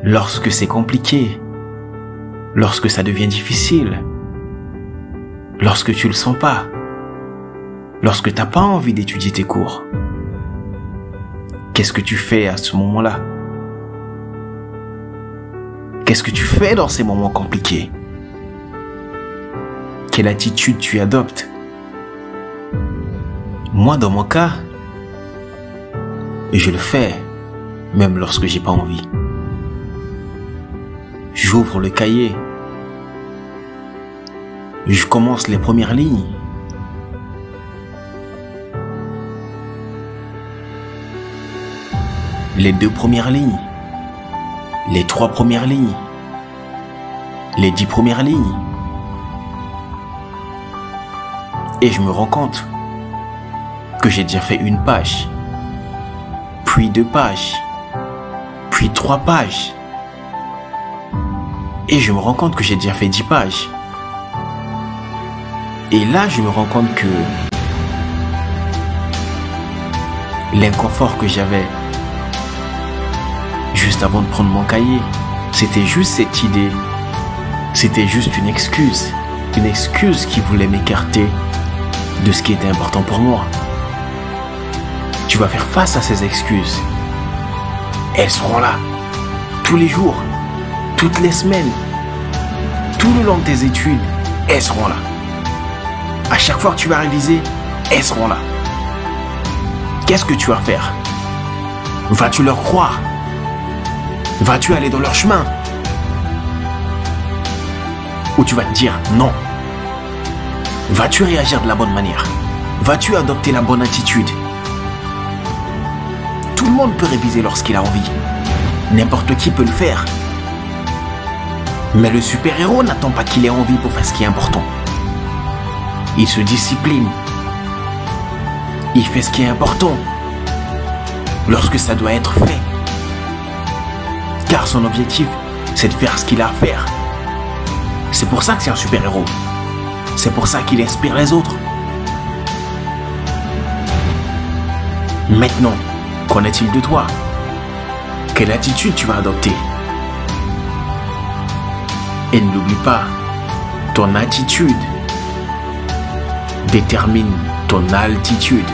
lorsque c'est compliqué, lorsque ça devient difficile, lorsque tu le sens pas, lorsque t'as pas envie d'étudier tes cours. Qu'est-ce que tu fais à ce moment-là? Qu'est-ce que tu fais dans ces moments compliqués? Quelle attitude tu adoptes? Moi, dans mon cas, je le fais, même lorsque j'ai pas envie. J'ouvre le cahier. Je commence les premières lignes. Les 2 premières lignes. Les 3 premières lignes. Les 10 premières lignes. Et je me rends compte que j'ai déjà fait 1 page, puis 2 pages, puis 3 pages. Et je me rends compte que j'ai déjà fait 10 pages. Et là, je me rends compte que l'inconfort que j'avais juste avant de prendre mon cahier, c'était juste cette idée. C'était juste une excuse qui voulait m'écarter de ce qui était important pour moi. Tu vas faire face à ces excuses. Elles seront là, tous les jours, toutes les semaines, tout le long de tes études, elles seront là. À chaque fois que tu vas réviser, elles seront là. Qu'est-ce que tu vas faire? Vas-tu leur croire? Vas-tu aller dans leur chemin? Ou tu vas te dire non? Vas-tu réagir de la bonne manière? Vas-tu adopter la bonne attitude? Tout le monde peut réviser lorsqu'il a envie. N'importe qui peut le faire. Mais le super-héros n'attend pas qu'il ait envie pour faire ce qui est important. Il se discipline. Il fait ce qui est important lorsque ça doit être fait. Car son objectif, c'est de faire ce qu'il a à faire. C'est pour ça que c'est un super-héros. C'est pour ça qu'il inspire les autres. Maintenant, qu'en est-il de toi? Quelle attitude tu vas adopter? Et n'oublie pas, ton attitude détermine ton altitude.